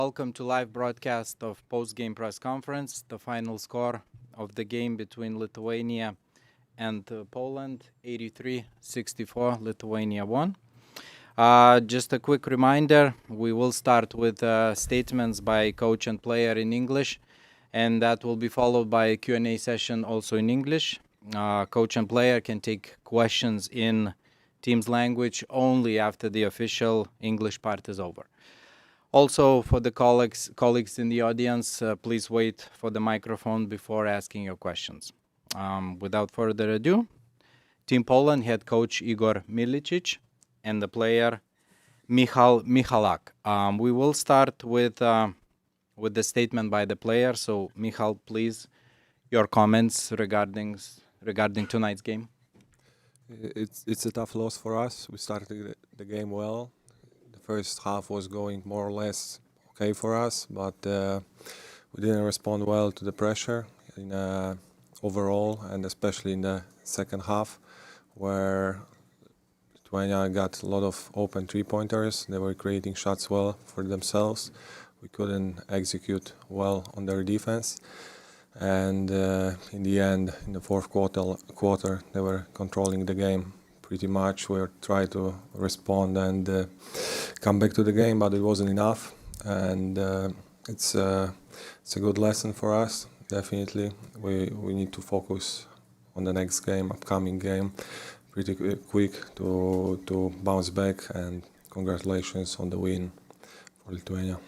Welcome to live broadcast of post-game press conference. The final score of the game between Lithuania and Poland, 83-64, Lithuania won. Just a quick reminder, we will start with statements by coach and player in English, and that will be followed by a Q&A session also in English. Coach and player can take questions in team's language only after the official English part is over. Also, for the colleagues in the audience, please wait for the microphone before asking your questions. Without further ado, Team Poland head coach Igor Milicic and the player Michal Michalak. We will start with the statement by the player. So, Michal, please, your comments regarding tonight's game. It's a tough loss for us. We started the game well. First half was going more or less okay for us, but we didn't respond well to the pressure in overall, and especially in the second half, where Lithuania got a lot of open three-pointers. They were creating shots well for themselves. We couldn't execute well on their defense, and in the end, in the fourth quarter, they were controlling the game pretty much. We tried to respond and come back to the game, but it wasn't enough. And it's a good lesson for us. Definitely, we need to focus on the next game, upcoming game, pretty quick to bounce back. And congratulations on the win for Lithuania.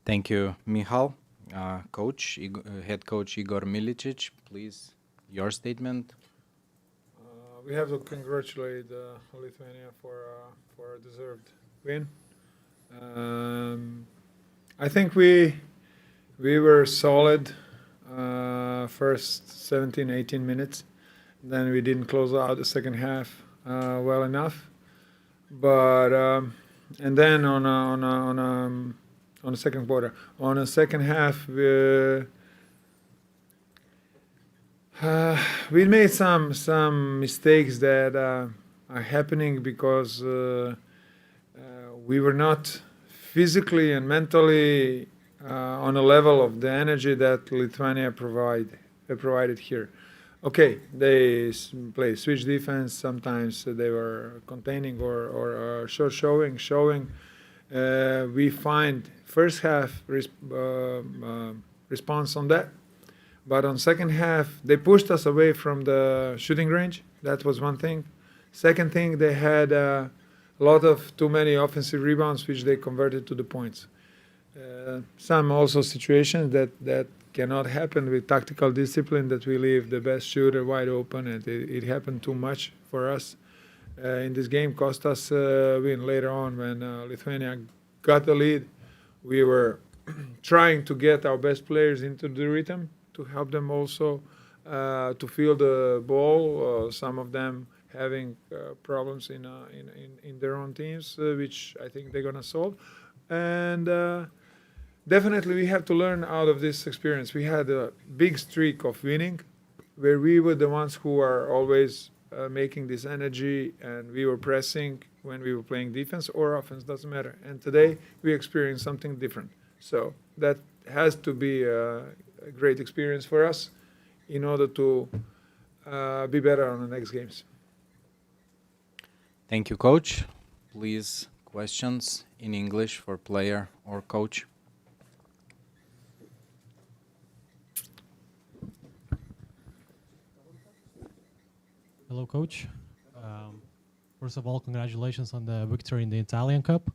Thank you, Michal. Head coach Igor Milicic, please, your statement. We have to congratulate Lithuania for a deserved win. I think we were solid first 17, 18 minutes. Then we didn't close out the second half well enough. But and then on the second quarter, on the second half, we made some mistakes that are happening because we were not physically and mentally on a level of the energy that Lithuania provided here. Okay, they play switch defense. Sometimes they were containing or short showing. We find first half response on that. But on second half, they pushed us away from the shooting range. That was one thing. Second thing, they had a lot of too many offensive rebounds, which they converted to the points. Some also situations that cannot happen with tactical discipline, that we leave the best shooter wide open, and it happened too much for us. In this game, cost us a win later on when Lithuania got the lead. We were trying to get our best players into the rhythm, to help them also to feel the ball. Some of them having problems in their own teams, which I think they're gonna solve. And definitely we have to learn out of this experience. We had a big streak of winning, where we were the ones who are always making this energy, and we were pressing when we were playing defense or offense, doesn't matter. And today we experienced something different. So that has to be a great experience for us in order to be better on the next games. Thank you, coach. Please, questions in English for player or coach. Hello, coach. First of all, congratulations on the victory in the Italian Cup.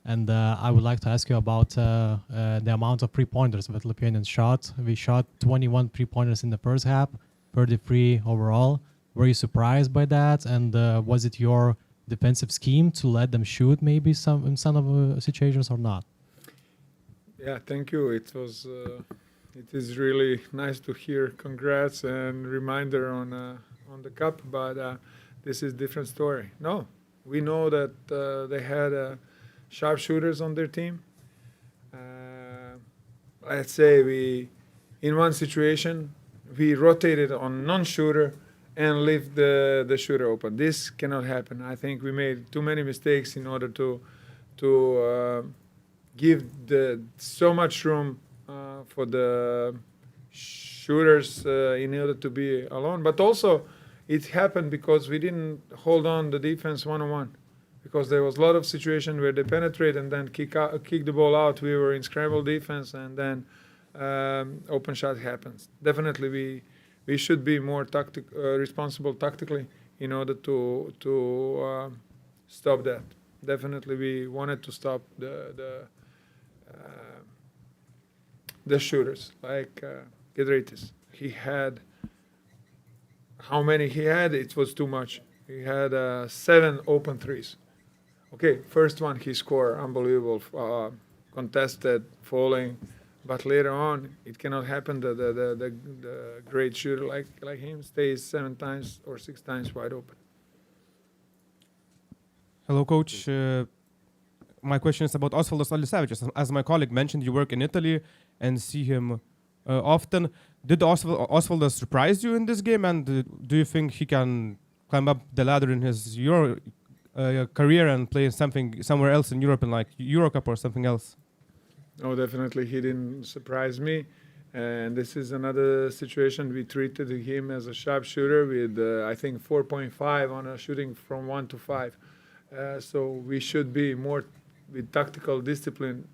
And I would like to ask you about the amount of three-pointers that Lithuanians shot. We shot 21 three-pointers in the first half, 33 overall. Were you surprised by that? And was it your defensive scheme to let them shoot maybe in some of situations or not? Yeah, thank you. It is really nice to hear congrats and reminder on the cup, but this is different story. No, we know that they had sharpshooters on their team. Let's say in one situation, we rotated on non-shooter and leave the shooter open. This cannot happen. I think we made too many mistakes in order to give so much room for the shooters in order to be alone. But also, it happened because we didn't hold on the defense one-on-one. Because there was a lot of situations where they penetrate and then kick the ball out. We were in scramble defense, and then open shot happens. Definitely, we should be more responsible tactically in order to stop that. Definitely, we wanted to stop the shooters like Giedraitis. He had how many he had? It was too much. He had 7 open threes. Okay, first one he scored, unbelievable, contested, falling, but later on it cannot happen. The great shooter like him stays 7 times or 6 times wide open. Hello, Coach. My question is about Osvaldas Olisevičius. As my colleague mentioned, you work in Italy and see him often. Did Osvaldas surprise you in this game, and do you think he can climb up the ladder in his Euro career and play somewhere else in Europe, in like Eurocup or something else? No, definitely he didn't surprise me. And this is another situation. We treated him as a sharpshooter with, I think, 4.5 on a shooting from 1 to 5. So we should be more with tactical discipline,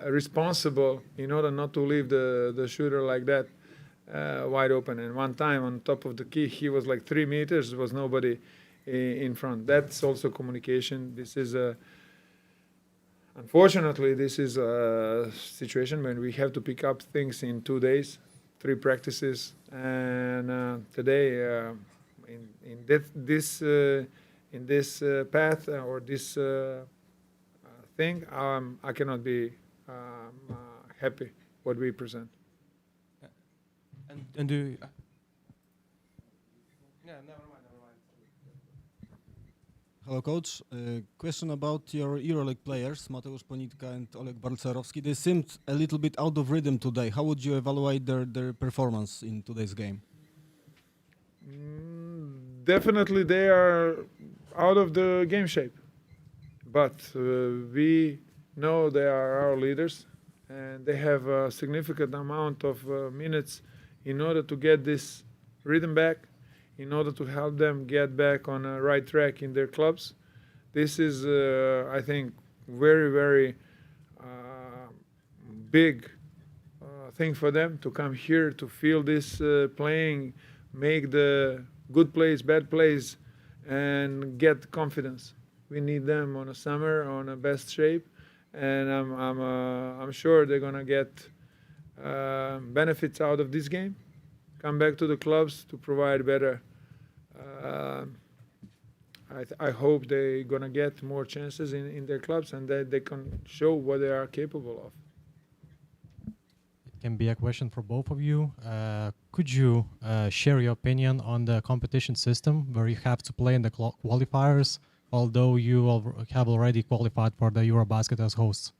responsible in order not to leave the shooter like that wide open. And one time on top of the key, he was like 3 meters. There was nobody in front. That's also communication. This is unfortunately, this is a situation when we have to pick up things in 2 days, 3 practices, and today in this path or this thing, I cannot be happy what we present. And do yeah, never mind. Hello, Coach. Question about your EuroLeague players, Mateusz Ponitka and Oleg Balcerowski. They seemed a little bit out of rhythm today. How would you evaluate their performance in today's game? Definitely they are out of the game shape. But we know they are our leaders, and they have a significant amount of minutes in order to get this rhythm back, in order to help them get back on a right track in their clubs. This is, I think, very, very big thing for them to come here, to feel this playing, make the good plays, bad plays, and get confidence. We need them on a summer, on a best shape, and I'm sure they're gonna get benefits out of this game. Come back to the clubs to provide better. I hope they're gonna get more chances in their clubs, and that they can show what they are capable of. It can be a question for both of you. Could you share your opinion on the competition system where you have to play in the qualifiers, although you have already qualified for the EuroBasket as hosts?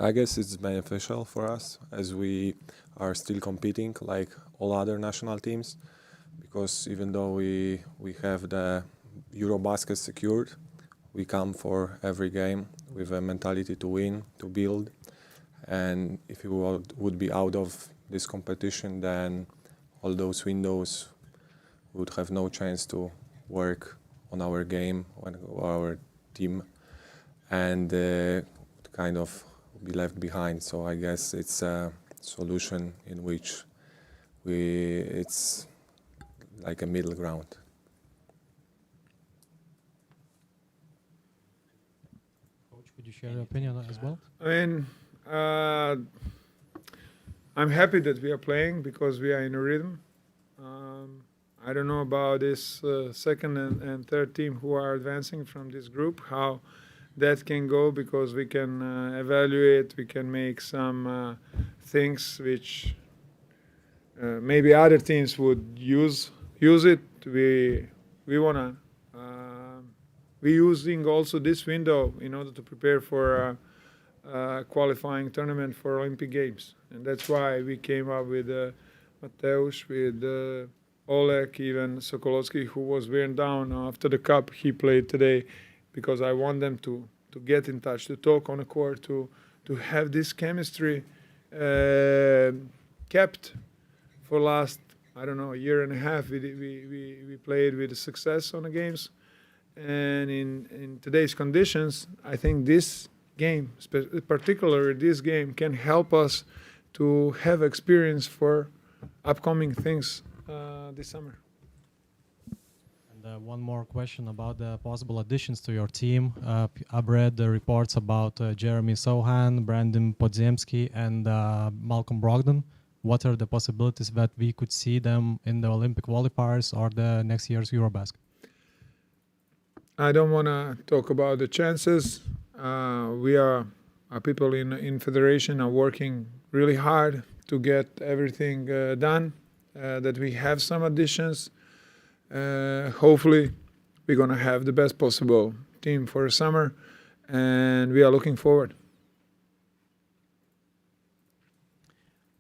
I guess it's beneficial for us as we are still competing like all other national teams, because even though we have the EuroBasket secured, we come for every game with a mentality to win, to build. And if we would be out of this competition, then all those windows would have no chance to work on our game, on our team, and kind of be left behind. So I guess it's a solution in which it's like a middle ground. Coach, could you share your opinion as well? I mean, I'm happy that we are playing because we are in a rhythm. I don't know about this second and third team who are advancing from this group, how that can go, because we can evaluate, we can make some things which maybe other teams would use it. We wanna we're using also this window in order to prepare for a qualifying tournament for Olympic Games, and that's why we came up with Mateusz, with Oleg, even Sokolowski, who was wearing down after the cup. He played today because I want them to get in touch, to talk on the court, to have this chemistry kept for last, I don't know, a year and a half. We played with success on the games, and in today's conditions, I think this game, particularly this game, can help us to have experience for upcoming things this summer. And one more question about the possible additions to your team. I've read the reports about Jeremy Sohan, Brandon Podziemski, and Malcolm Brogdon. What are the possibilities that we could see them in the Olympic qualifiers or the next year's EuroBasket? I don't want to talk about the chances. Our people in federation are working really hard to get everything done, that we have some additions. Hopefully, we're going to have the best possible team for the summer, and we are looking forward.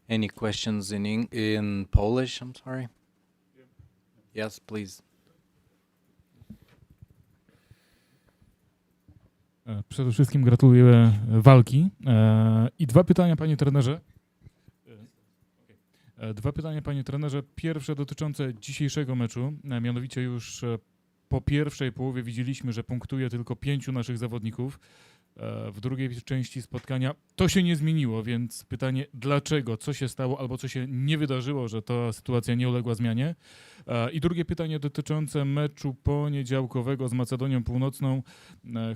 Any questions in Polish? I'm sorry. Yes, please. Przede wszystkim gratuluję walki. I dwa pytania, panie trenerze. Dwa pytania, panie trenerze. Pierwsze dotyczące dzisiejszego meczu. Mianowicie już po pierwszej połowie widzieliśmy, że punktuje tylko 5 naszych zawodników. W drugiej części spotkania to się nie zmieniło, więc pytanie, dlaczego, co się stało albo co się nie wydarzyło, że ta sytuacja nie uległa zmianie. I drugie pytanie dotyczące meczu poniedziałkowego z Macedonią Północną.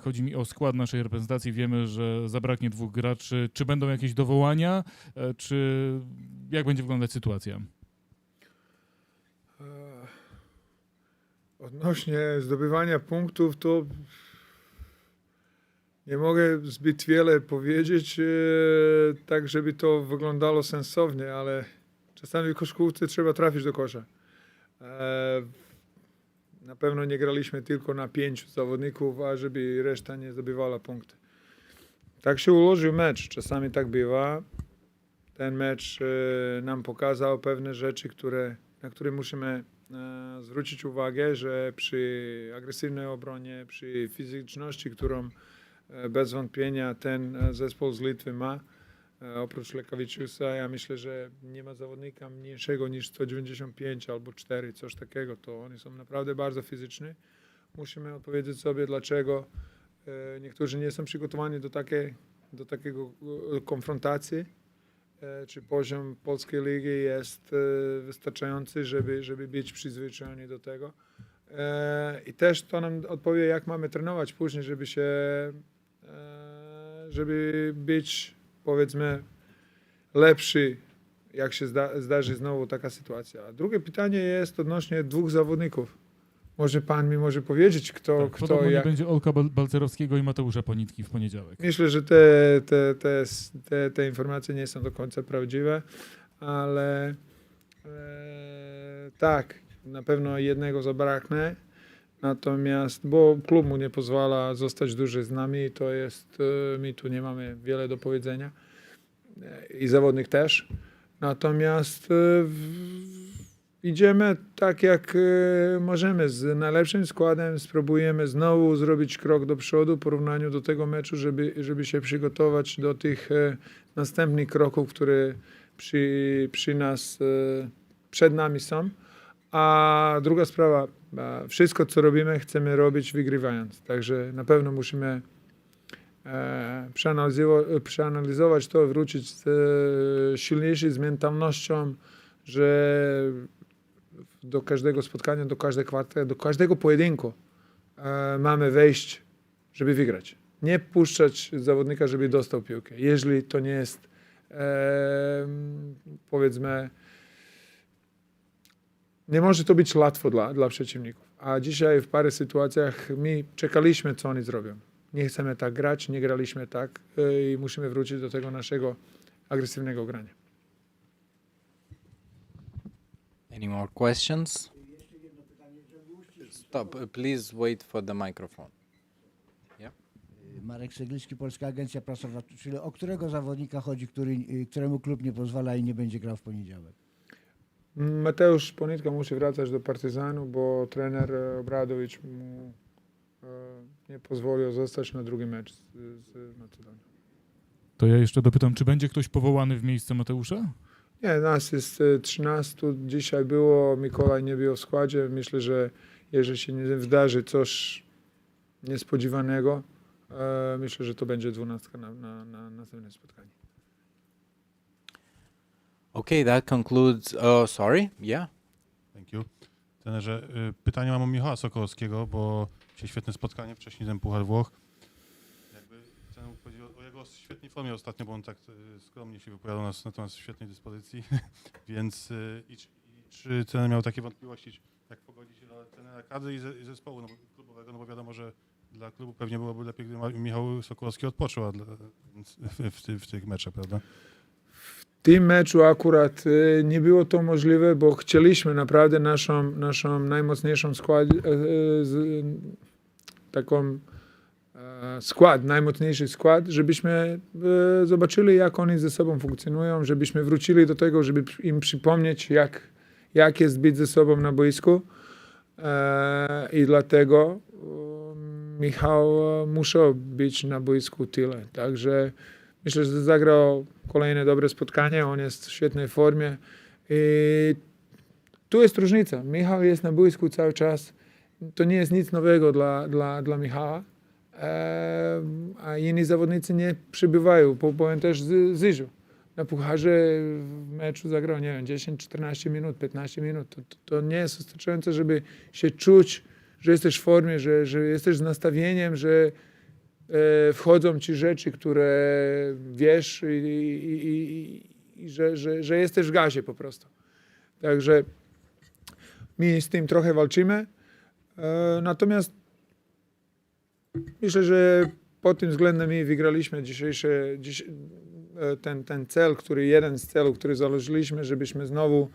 Chodzi mi o skład naszej reprezentacji. Wiemy, że zabraknie 2 graczy. Czy będą jakieś dowołania, czy jak będzie wyglądać sytuacja? Odnośnie zdobywania punktów, to nie mogę zbyt wiele powiedzieć, tak żeby to wyglądało sensownie, ale czasami w koszykówce trzeba trafić do kosza. Na pewno nie graliśmy tylko na 5 zawodników, a żeby reszta nie zdobywała punkty. Tak się ułożył mecz, czasami tak bywa. Ten mecz nam pokazał pewne rzeczy, na które musimy zwrócić uwagę, że przy agresywnej obronie, przy fizyczności, którą bez wątpienia ten zespół z Litwy ma, oprócz Lekaviciusa, ja myślę, że nie ma zawodnika mniejszego niż 195 albo 4, coś takiego, to oni są naprawdę bardzo fizyczni. Musimy odpowiedzieć sobie, dlaczego niektórzy nie są przygotowani do takiego konfrontacji, czy poziom polskiej ligi jest wystarczający, żeby być przyzwyczajeni do tego. I też to nam odpowie, jak mamy trenować później, żeby być, powiedzmy, lepszy, jak się zdarzy znowu taka sytuacja. A drugie pytanie jest odnośnie 2 zawodników. Może pan mi może powiedzieć, kto Podobno jak... nie będzie Olka Balcerowskiego i Mateusza Ponitki w poniedziałek. Myślę, że te informacje nie są do końca prawdziwe, ale tak, na pewno jednego zabraknie. Natomiast, bo klub mu nie pozwala zostać dłużej z nami, to jest, my tu nie mamy wiele do powiedzenia i zawodnik też. Natomiast idziemy tak jak możemy, z najlepszym składem, spróbujemy znowu zrobić krok do przodu w porównaniu do tego meczu, żeby się przygotować do tych następnych kroków, które przed nami są. A druga sprawa, wszystko co robimy, chcemy robić wygrywając. Także na pewno musimy przeanalizować to, wrócić silniejszy z mentalnością, że do każdego spotkania, do każdej kwarty, do każdego pojedynku mamy wejść, żeby wygrać. Nie puszczać zawodnika, żeby dostał piłkę. Jeżeli to nie jest, powiedzmy, nie może to być łatwo dla przeciwników. A dzisiaj w parę sytuacjach my czekaliśmy, co oni zrobią. Nie chcemy tak grać, nie graliśmy tak i musimy wrócić do tego naszego agresywnego grania. Any more questions? Stop. Please wait for the microphone. Marek Szegliński, Polska Agencja Prasowa. Czyli o którego zawodnika chodzi, któremu klub nie pozwala i nie będzie grał w poniedziałek? Mateusz Ponitka musi wracać do Partyzanu, bo trener Obradowicz mu nie pozwolił zostać na drugi mecz z Macedonią. To ja jeszcze dopytam, czy będzie ktoś powołany w miejsce Mateusza? Nie, nas jest 13, dzisiaj było, Mikołaj nie był w składzie. Myślę, że jeżeli się nie wydarzy coś niespodziewanego, myślę, że to będzie 12 na następne spotkanie. Okay, that concludes. Oh, sorry. Yeah. Thank you. Trenerze, pytanie mam o Michała Sokołowskiego, bo dzisiaj świetne spotkanie, wcześniej ten Puchar Włoch. Jakby trener mógł powiedzieć o jego świetnej formie ostatnio, bo on tak skromnie się wypowiadał na temat świetnej dyspozycji, więc czy trener miał takie wątpliwości, jak pogodzić rolę trenera kadry i zespołu klubowego, no bo wiadomo, że dla klubu pewnie byłoby lepiej, gdyby Michał Sokołowski odpoczął w tych meczach, prawda? W tym meczu akurat nie było to możliwe, bo chcieliśmy naprawdę naszą najmocniejszą najmocniejszy skład, żebyśmy zobaczyli, jak oni ze sobą funkcjonują, żebyśmy wrócili do tego, żeby im przypomnieć, jak jest być ze sobą na boisku. I dlatego Michał musiał być na boisku tyle. Także myślę, że zagrał kolejne dobre spotkanie, on jest w świetnej formie. I tu jest różnica. Michał jest na boisku cały czas. To nie jest nic nowego dla Michała. A inni zawodnicy nie przybywają. Powiem też z Iżu. Na Pucharze w meczu zagrał, nie wiem, 10, 14 minut, 15 minut. To nie jest wystarczające, żeby się czuć, że jesteś w formie, że jesteś z nastawieniem, że wchodzą ci rzeczy, które wiesz i że jesteś w gazie po prostu. Także my z tym trochę walczymy. Natomiast myślę, że pod tym względem my wygraliśmy ten cel, jeden z celów, który założyliśmy, żebyśmy znowu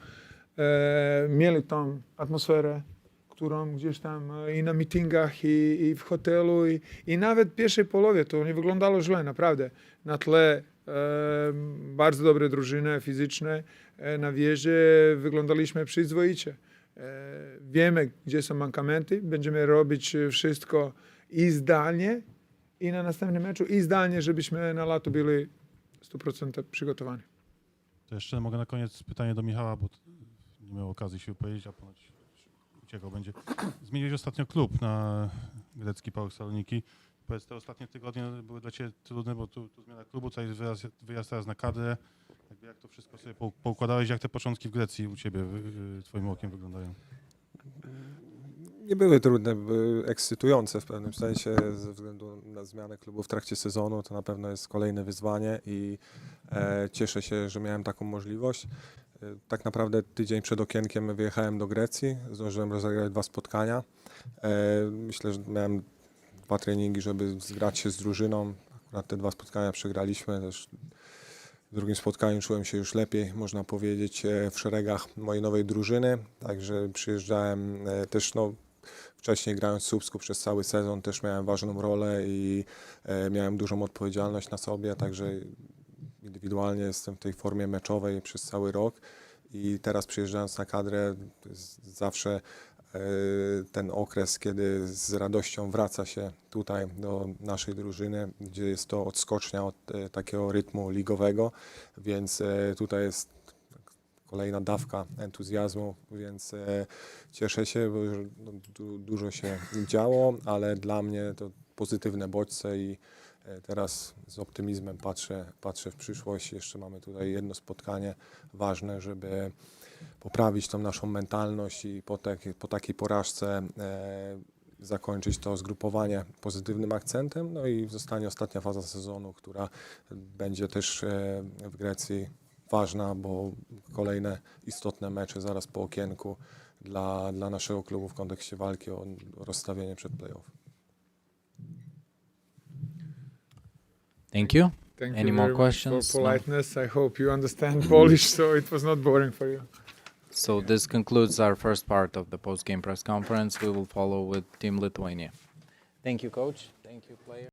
mieli tą atmosferę, którą gdzieś tam i na meetingach, i w hotelu, i nawet w pierwszej połowie to nie wyglądało źle, naprawdę. Na tle bardzo dobre drużyny fizyczne na wjeździe wyglądaliśmy przyzwoicie. Wiemy, gdzie są mankamenty, będziemy robić wszystko i zdalnie, i na następnym meczu, i zdalnie, żebyśmy na lato byli 100% przygotowani. To jeszcze mogę na koniec pytanie do Michała, bo nie miał okazji się wypowiedzieć, a ponoć uciekał będzie. Zmieniłeś ostatnio klub na grecki PAOK Saloniki. Powiedz, te ostatnie tygodnie były dla Ciebie trudne, bo tu zmiana klubu, cały wyjazd teraz na kadrę. Jak to wszystko sobie poukładałeś, jak te początki w Grecji u Ciebie, Twoim okiem wyglądają? Nie były trudne, były ekscytujące w pewnym sensie ze względu na zmianę klubu w trakcie sezonu. To na pewno jest kolejne wyzwanie i cieszę się, że miałem taką możliwość. Tak naprawdę tydzień przed okienkiem wyjechałem do Grecji, zdążyłem rozegrać 2 spotkania. Myślę, że miałem 2 treningi, żeby zgrać się z drużyną. Akurat te 2 spotkania przegraliśmy. Też w drugim spotkaniu czułem się już lepiej, można powiedzieć, w szeregach mojej nowej drużyny. Także przyjeżdżałem też, wcześniej grając w Słupsku przez cały sezon też miałem ważną rolę i miałem dużą odpowiedzialność na sobie, także indywidualnie jestem w tej formie meczowej przez cały rok i teraz przyjeżdżając na kadrę zawsze ten okres, kiedy z radością wraca się tutaj do naszej drużyny, gdzie jest to odskocznia od takiego rytmu ligowego, więc tutaj jest kolejna dawka entuzjazmu, więc cieszę się, bo dużo się działo, ale dla mnie to pozytywne bodźce i teraz z optymizmem patrzę w przyszłość. Jeszcze mamy tutaj jedno spotkanie ważne, żeby poprawić tą naszą mentalność i po takiej porażce zakończyć to zgrupowanie pozytywnym akcentem. No i zostanie ostatnia faza sezonu, która będzie też w Grecji ważna, bo kolejne istotne mecze zaraz po okienku dla naszego klubu w kontekście walki o rozstawienie przed play-off. Thank you. Thank Any you more very much questions? for No. politeness. I hope you understand Polish, so it was not boring for you. So this concludes our first part of the post-game press conference. We will follow with Team Lithuania. Thank you, coach. Thank you, player.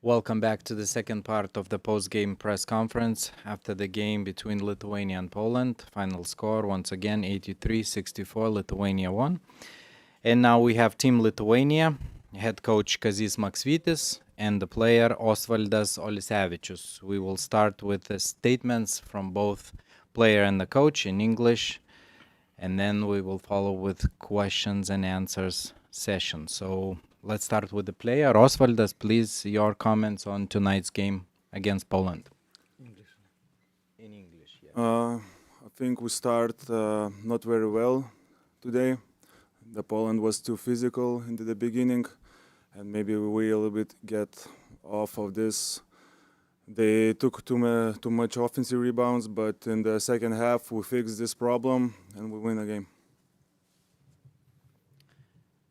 Welcome back to the second part of the post-game press conference after the game between Lithuania and Poland. Final score, once again, 83-64, Lithuania won. And now we have Team Lithuania, head coach Kazys Maksvytis, and the player Osvaldas Olisevičius. We will start with the statements from both player and the coach in English, and then we will follow with questions and answers session. So let's start with the player. Osvaldas, please, your comments on tonight's game against Poland. In English, yeah. I think we start not very well today. The Poland was too physical in the beginning, and maybe we a little bit get off of this. They took too much offensive rebounds, but in the second half we fixed this problem and we win the game.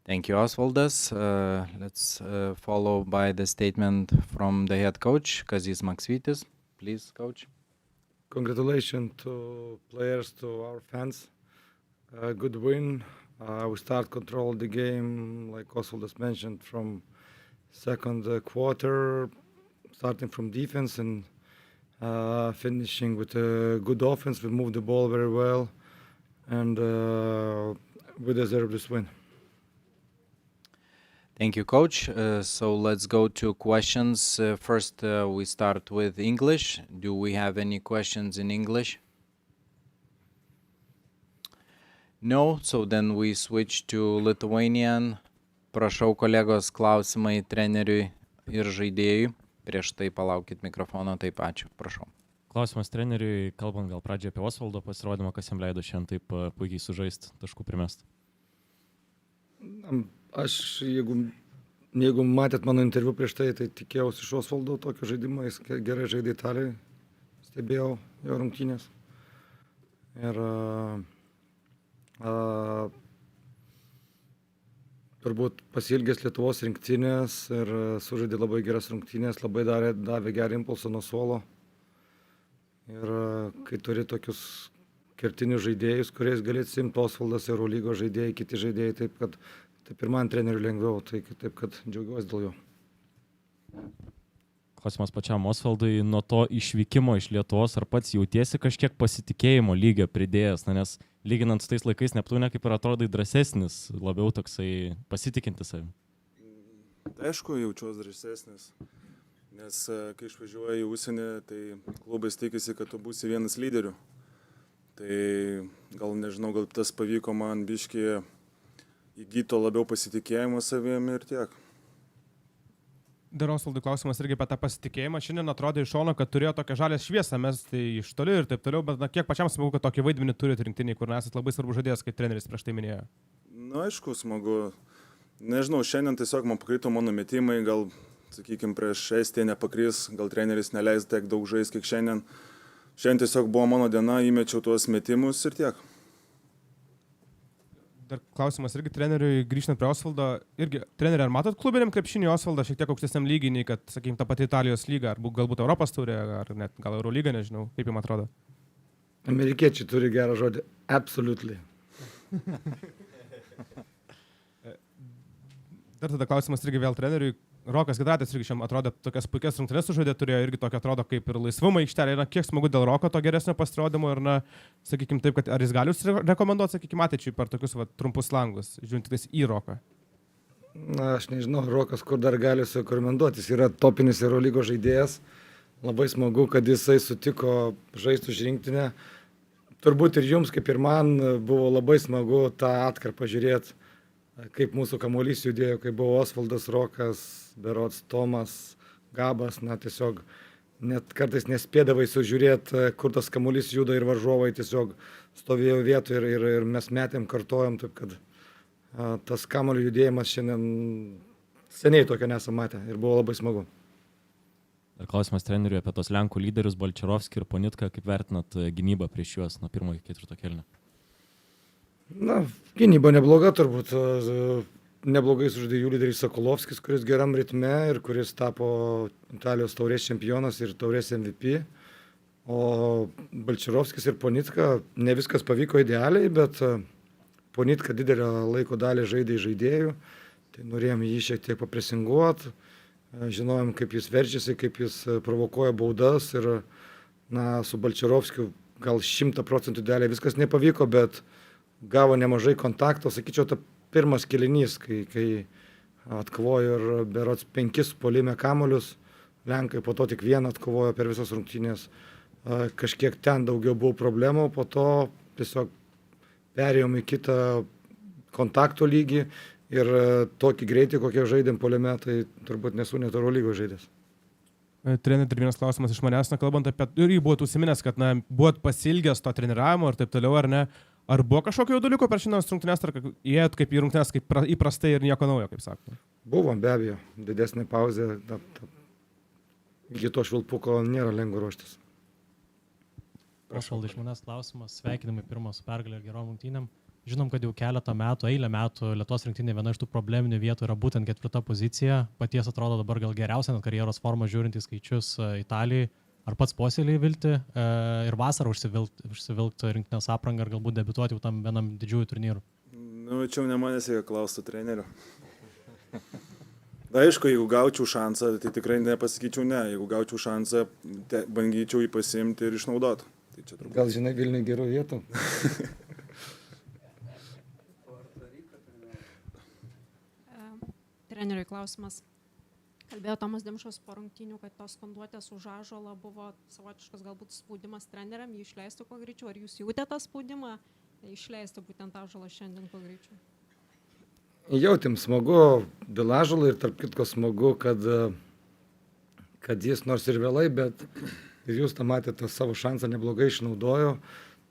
Thank you, Osvaldas. Let's follow by the statement from the head coach, Kazys Maksvytis. Please, coach. Congratulations to players, to our fans. Good win. We start control the game, like Osvaldas mentioned, from second quarter, starting from defense and finishing with a good offense. We moved the ball very well, and we deserve this win. Thank you, coach. So let's go to questions. First, we start with English. Do we have any questions in English? No, so then we switch to Lithuanian. Prašau, kolegos, klausimai treneriui ir žaidėjui. Prieš tai palaukit mikrofono, taip ačiū, prašau. Klausimas treneriui, kalbant gal pradžią apie Osvaldo pasirodymą, kas jam leido šiandien taip puikiai sužaisti, taškų primest. Aš, jeigu matėt mano interviu prieš tai tikėjausi iš Osvaldo tokio žaidimo, jis gerai žaidė Italijai, stebėjau jo rungtynės. Ir turbūt pasiilgęs Lietuvos rinktinės ir sužaidė labai geras rungtynės, labai davė gerą impulsą nuo suolo. Ir kai turi tokius kertinius žaidėjus, kuriais galėt simti, Osvaldas, Eurolygos žaidėjai, kiti žaidėjai, taip ir man treneriui lengviau, taip kad džiaugiuosi dėl jo. Klausimas pačiam Osvaldui, nuo to išvykimo iš Lietuvos, ar pats jautiesi kažkiek pasitikėjimo lygio pridėjęs, nes lyginant su tais laikais Neptūne, kaip ir atrodai drąsesnis, labiau toksai pasitikintis savim? Aišku, jaučiuosi drąsesnis, nes kai išvažiuoji į užsienį, tai klubais tikisi, kad tu būsi vienas lyderių. Tai gal nežinau, gal tas pavyko man biškį įgyto labiau pasitikėjimo savim ir tiek. Dar Osvaldui klausimas irgi apie tą pasitikėjimą. Šiandien atrodė iš šono, kad turėjo tokią žalę šviesą, mes tai iš toli ir taip toliau, bet kiek pačiam smagu, kad tokį vaidmenį turite rinktiniai, kur esate labai svarbu žaidėjas, kaip treneris prieš tai minėjo. Na, aišku, smagu. Nežinau, šiandien tiesiog man pakrito mano metimai, gal, sakykime, prieš Estiją nepakris, gal treneris neleis tiek daug žaisti, kiek šiandien. Šiandien tiesiog buvo mano diena, įmečiau tuos metimus ir tiek. Dar klausimas irgi treneriui, grįžtant prie Osvaldo, irgi treneri, ar matot klubiniam krepšinį Osvaldą šiek tiek aukštesniam lygiai, nei kad, sakykime, ta pati Italijos lyga, ar galbūt Europos taurė, ar net gal Eurolyga, nežinau, kaip jums atrodo? Amerikiečiai turi gerą žodį, absolutely. Dar tada klausimas irgi vėl treneriui. Rokas Giedraitis irgi šiam atrodo tokias puikias rungtynes sužaidė, turėjo irgi tokio atrodo kaip ir laisvumą aikštelė. Na, kiek smagu dėl Roko to geresnio pasirodymo ir, na, sakykime taip, kad ar jis gali rekomenduoti, sakykime, ateičiai per tokius trumpus langus, žiūrint tik į Roką? Na, aš nežinau, Rokas kur dar gali rekomenduoti. Jis yra topinis Eurolygos žaidėjas. Labai smagu, kad jisai sutiko žaisti už rinktinę. Turbūt ir jums, kaip ir man, buvo labai smagu tą atkarpą žiūrėti, kaip mūsų kamuolys judėjo, kaip buvo Osvaldas, Rokas, berods Tomas, Gabas, na tiesiog net kartais nespėdavai sužiūrėti, kur tas kamuolys juda ir varžovai tiesiog stovėjo vietoje ir mes metėm, kartojom, taip kad tas kamuolio judėjimas šiandien seniai tokio nesam matę ir buvo labai smagu. Ir klausimas treneriui apie tos Lenkų lyderius Balčerovskį ir Ponitką, kaip vertinat gynybą prieš juos nuo pirmo iki ketvirto kėlinio? Na, gynyba nebloga turbūt. Neblogai sužaidė jų lyderis Sokolovskis, kuris geram ritme ir kuris tapo Italijos taurės čempionas ir taurės MVP. O Balčerovskis ir Ponitka, ne viskas pavyko idealiai, bet Ponitka didelę laiko dalį žaidė žaidėjų. Tai norėjom jį šiek tiek papresinguoti. žinojom, kaip jis veržiasi, kaip jis provokuoja baudas ir su Balčerovskiu gal 100% idealiai viskas nepavyko, bet gavo nemažai kontakto, sakyčiau, ta pirmas kėlinys, kai atkovojo ir berods 5 puolime kamuolius, Lenkai po to tik 1 atkovojo per visas rungtynės, kažkiek ten daugiau buvo problemų, po to tiesiog perėjom į kitą kontakto lygį ir tokį greitį, kokie žaidėm puolime, tai turbūt nesu net Eurolygos žaidęs. Treneri, dar vienas klausimas iš manęs, kalbant apie, ir jį buvot užsiminęs, kad buvot pasilgęs to treniravimo ir taip toliau, ar ne? Ar buvo kažkokio dalyko per šiandienos rungtynes, ar įėjot kaip į rungtynes, kaip įprastai ir nieko naujo, kaip sakoma? Buvo, be abejo, didesnė pauzė, iki to švilpuko nėra lengva ruoštis. Osvaldai, iš manęs klausimas, sveikinimai pirmos pergalė ir gerom rungtynėm. Žinom, kad jau eilę metų Lietuvos rinktinė viena iš tų probleminių vietų yra būtent 4. pozicija. Paties atrodo dabar gal geriausia net karjeros forma žiūrint į skaičius Italijai. Ar pats puoselėjai viltį ir vasarą užsivilkti rinktinės aprangą ir galbūt debiutuoti jau tam vienam didžiųjų turnyrų? Čia ne manęs, jeigu klaustų trenerių. Aišku, jeigu gaučiau šansą, tai tikrai nepasakyčiau ne. Jeigu gaučiau šansą, bandyčiau jį pasiimti ir išnaudoti. Tai gal žinai Vilniui gerų vietų? Treneriui klausimas. Kalbėjo Tomas Dimšos po rungtynių, kad tos skanduotės už Ąžuolą buvo savotiškas galbūt spaudimas treneriam, jį išleistų kuo greičiau. Ar jūs jautėte tą spaudimą išleisti būtent Ąžuolą šiandien kuo greičiau? Jautėm smagu dėl Ąžuolo ir tarp kitko smagu, kad jis nors ir vėlai, bet ir jūs tą matėte savo šansą neblogai išnaudojo.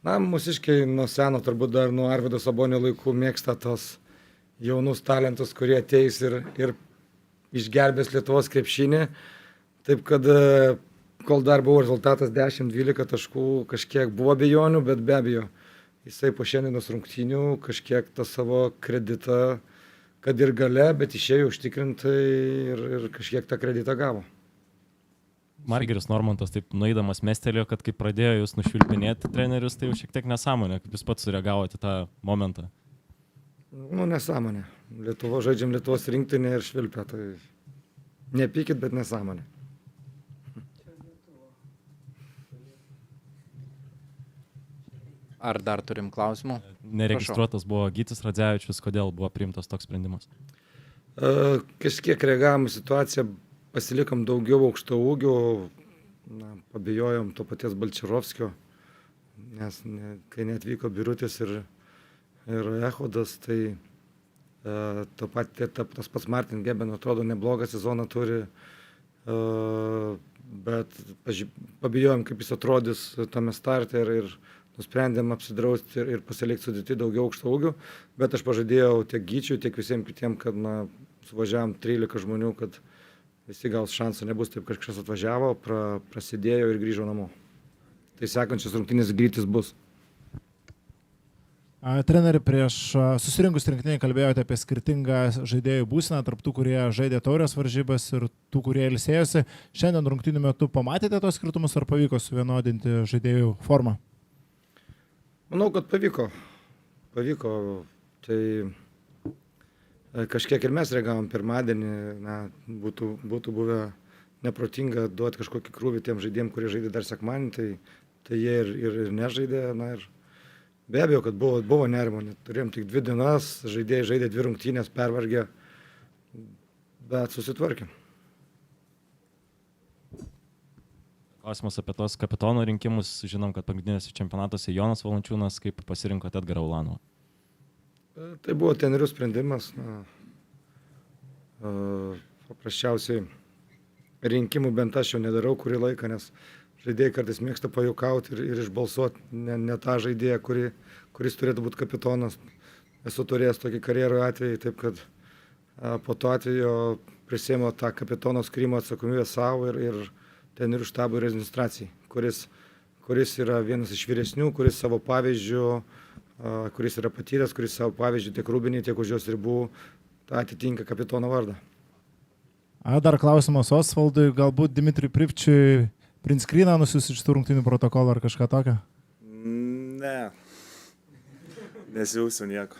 Mūsiškiai nuo seno, turbūt dar nuo Arvydo Sabonio laikų mėgsta tos jaunus talentus, kurie ateis ir išgelbės Lietuvos krepšinį. Taip kad, kol dar buvo rezultatas 10-12 taškų, kažkiek buvo abejonių, bet be abejo, jisai po šiandienos rungtynių kažkiek tą savo kreditą, kad ir gale, bet išėjo užtikrintai ir kažkiek tą kreditą gavo. Margeris Normantas taip nueidamas mestelėjo, kad kai pradėjo jūs nušvilpinėti trenerius, tai jau šiek tiek nesąmonė, kaip jūs pats sureagavote tą momentą. Nesąmonė. Žaidžiam Lietuvos rinktinę ir švilpia, tai nepykit, bet nesąmonė. Ar dar turim klausimų? Neregistruotas buvo Gytis Radzevičius, kodėl buvo priimtas toks sprendimas? Kažkiek reagavom situaciją, pasilikom daugiau aukšto ūgių, pabijojom to paties Balčerovskio, nes kai neatvyko Birutis ir Echodas, tai tas pats Martin Geben atrodo neblogą sezoną turi, bet pabijojom, kaip jis atrodys tame starte ir nusprendėm apsidrausti ir pasilikti sudėti daugiau aukšto ūgių, bet aš pažadėjau tiek Gyčiui, tiek visiems kitiems, kad suvažiavom 13 žmonių, kad visi gaus šansą, nebus taip kažkas atvažiavo, prasidėjo ir grįžo namo. Tai sekančias rungtynės greitis bus. Treneri, prieš susirinkus rinktinį kalbėjote apie skirtingą žaidėjų būseną, tarp tų, kurie žaidė taurės varžybas ir tų, kurie ilsėjosi. Šiandien rungtynių metu pamatėte tos skirtumus, ar pavyko suvienodinti žaidėjų formą? Manau, kad pavyko. Tai kažkiek ir mes reagavom pirmadienį, būtų buvę neprotinga duoti kažkokį krūvį tiem žaidėjim, kurie žaidė dar sekmadienį, tai jie ir nežaidė, ir be abejo, kad buvo nerimo, turėjom tik 2 dienas, žaidėjai žaidė 2 rungtynės, pervargę, bet susitvarkėm. Klausimas apie tos kapitono rinkimus, žinom, kad pagrindinėse čempionatuose Jonas Valančiūnas, kaip pasirinkote Edgarą Ulanovą? Tai buvo trenerių sprendimas, paprasčiausiai rinkimų bent aš jau nedarau kurį laiką, nes žaidėjai kartais mėgsta pajuokauti ir išbalsuoti ne tą žaidėją, kuris turėtų būti kapitonas. Esu turėjęs tokį karjerų atvejį, taip kad po to atveju prisėmė tą kapitono skyrimo atsakomybę savo ir trenerių štabui ir administracijai, kuris yra vienas iš vyresnių, kuris savo pavyzdžių, kuris yra patyręs, kuris savo pavyzdžių tiek Rūbinį, tiek už jos ribų atitinka kapitono vardą. Dar klausimas Osvaldui, galbūt Dimitriui Pripčiui print screeną nusiųs iš tų rungtynių protokolą ar kažką tokio? Ne. Nesiųsiu nieko.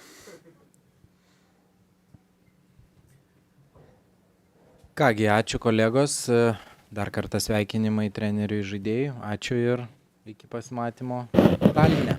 Kągi, ačiū kolegos, dar kartą sveikinimai treneriui žaidėjui, ačiū ir iki pasimatymo Taline.